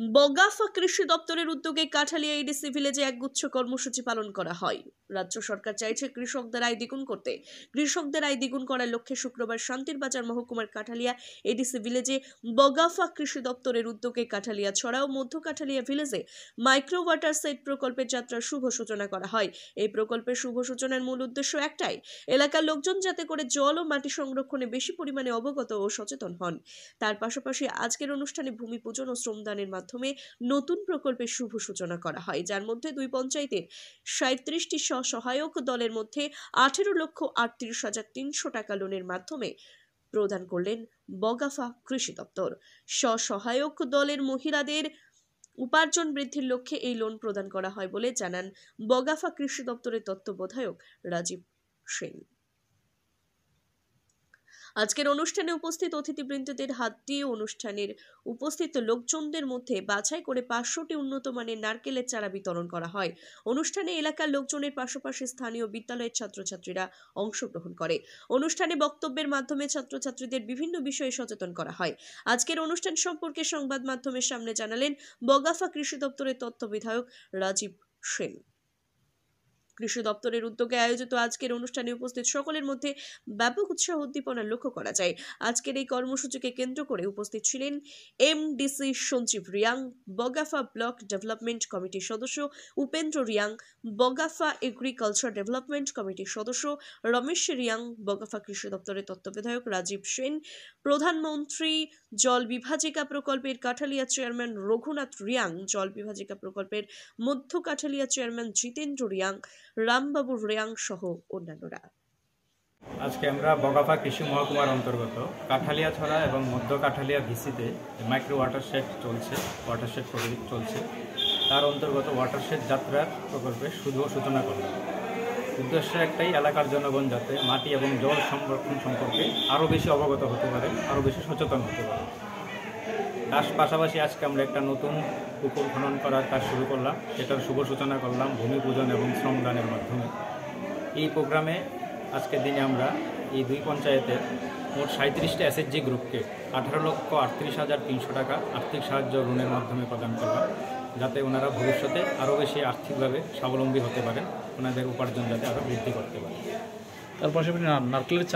বগাফা কৃষি দপ্তরের উদ্যোগে কাঠালিয়া এডিসি ভিলেজে একগুচ্ছ কর্মসূচি পালন করা হয়। রাজ্য সরকার চাইছে কৃষকদের আয় দ্বিগুণ করতে। কৃষকদের আয় দ্বিগুণ করার লক্ষ্যে শুক্রবার শান্তির বাজার মহকুমার কাঠালিয়া এডিসি ভিলেজে বগাফা কৃষি দপ্তরের উদ্যোগে কাঠালিয়া ছড়া ও মধ্য কাঠালিয়া ভিলেজে মাইক্রো ওয়াটার সেট প্রকল্পের যাত্রার শুভ সূচনা করা হয়। এই প্রকল্পের শুভ সূচনার মূল উদ্দেশ্য একটাই, এলাকার লোকজন যাতে করে জল ও মাটি সংরক্ষণে বেশি পরিমাণে অবগত ও সচেতন হন। তার পাশাপাশি আজকের অনুষ্ঠানে ভূমি পূজন ও শ্রমদানের মাধ্যমে নতুন প্রকল্পের শুভ সূচনা করা হয়, যার মধ্যে দুই পঞ্চায়েতের 37টি সহায়ক দলের মধ্যে 18,38,300 টাকা লোনের মাধ্যমে প্রদান করলেন বগাফা কৃষি দপ্তর। সহায়ক দলের মহিলাদের উপার্জন বৃদ্ধির লক্ষ্যে এই লোন প্রদান করা হয় বলে জানান বগাফা কৃষি দপ্তরের তত্ত্বাবধায়ক রাজীব সেন। আজকের অনুষ্ঠানে উপস্থিত অতিথিবৃন্দদের হাত দিয়ে অনুষ্ঠানের উপস্থিত লোকজনদের মধ্যে বাছাই করে 500টি উন্নত মানের নারকেলের চারা বিতরণ করা হয়। অনুষ্ঠানে এলাকার লোকজনের পাশাপাশি স্থানীয় বিদ্যালয়ের ছাত্রছাত্রীরা অংশগ্রহণ করে। অনুষ্ঠানে বক্তব্যের মাধ্যমে ছাত্রছাত্রীদের বিভিন্ন বিষয়ে সচেতন করা হয়। আজকের অনুষ্ঠান সম্পর্কে সংবাদ মাধ্যমের সামনে জানালেন বগাফা কৃষি দপ্তরের তত্ত্বাবধায়ক রাজীব সেন। কৃষি দপ্তরের উদ্যোগে আয়োজিত আজকের অনুষ্ঠানে উপস্থিত সকলের মধ্যে ব্যাপক উৎসাহ উদ্দীপনা লক্ষ্য করা যায়। আজকের এই কর্মসূচিকে কেন্দ্র করে উপস্থিত ছিলেন MDC Sanjib Reang, Bagafa block development কমিটির সদস্য উপেন্দ্র রিয়াং, বগাফা এগ্রিকালচার ডেভেলপমেন্ট কমিটির সদস্য রমেশ রিয়াং, বগাফা কৃষি দপ্তরের তত্ত্বাবধায়ক রাজীব সেন, প্রধানমন্ত্রী জল বিভাজিকা প্রকল্পের কাঠালিয়া চেয়ারম্যান রঘুনাথ রিয়াং, জল বিভাজিকা প্রকল্পের মধ্য কাঠালিয়া চেয়ারম্যান জিতেন্দ্র রিয়াং, রামবাবু রিয়াং সহ অন্যান্যরা। আজকে আমরা বগাফা কৃষি মহকুমার অন্তর্গত কাঠালিয়া ছড়া এবং মধ্য কাঠালিয়া ভিসিতে মাইক্রো ওয়াটারশেড প্রজেক্ট চলছে। তার অন্তর্গত ওয়াটারশেড যাত্রার প্রকল্পের শুভ সূচনা করলাম। উদ্দেশ্য একটাই, এলাকার জনগণ যাতে মাটি এবং জল সংরক্ষণ সম্পর্কে আরও বেশি অবগত হতে পারে, আরও বেশি সচেতন হতে পারে। তার পাশাপাশি আজকে আমরা একটা নতুন পুকুর খনন করার কাজ শুরু করলাম, সেটার শুভ সূচনা করলাম ভূমি পূজন এবং শ্রমদানের মাধ্যমে। এই প্রোগ্রামে আজকের দিনে আমরা এই দুই পঞ্চায়েতের মোট 37টা এসএইচজি গ্রুপকে 18,38,300 টাকা আর্থিক সাহায্য ঋণের মাধ্যমে প্রদান করলাম, যাতে ওনারা ভবিষ্যতে আরও বেশি আর্থিকভাবে স্বাবলম্বী হতে পারেন, ওনাদের উপার্জন যাতে আরও বৃদ্ধি করতে পারে। তার পাশাপাশি নারকেলের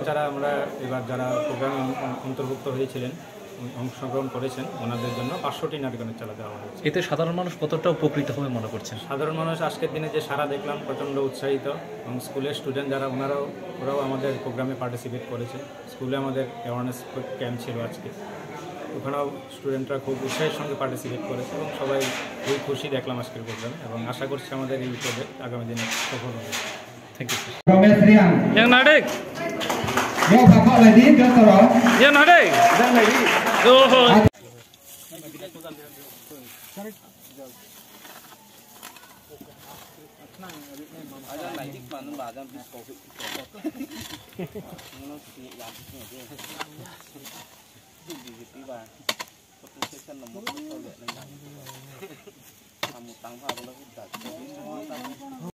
চারা আমরা এবার যারা প্রোগ্রামে অন্তর্ভুক্ত হয়েছিলেন, অংশগ্রহণ করেছেন, ওনাদের জন্য 500টি নারকেলের চারা দেওয়া হয়েছে। এতে সাধারণ মানুষ কতটা উপকৃত হবে মনে করছেন? সাধারণ মানুষ আজকের দিনে যে সারা দেখলাম প্রচণ্ড উৎসাহিত, এবং স্কুলের স্টুডেন্ট যারা ওরাও আমাদের প্রোগ্রামে পার্টিসিপেট করেছে। স্কুলে আমাদের অ্যাওয়ারনেস ক্যাম্প ছিল আজকে, ওখানেও স্টুডেন্টরা খুব উৎসাহের সঙ্গে পার্টিসিপেট করেছে এবং সবাই খুবই খুশি দেখলাম আজকের প্রোগ্রামে, এবং আশা করছি আমাদের এই প্রজেক্ট আগামী দিনে সফল হবে। Thank you sir. Ramesh Reang yang nadik yo bapak lagi jatuh yang nadik oh ada nadik mana badan bis kopi mana sih yang ini di tiba foto session nomor kamu tangga kalau kita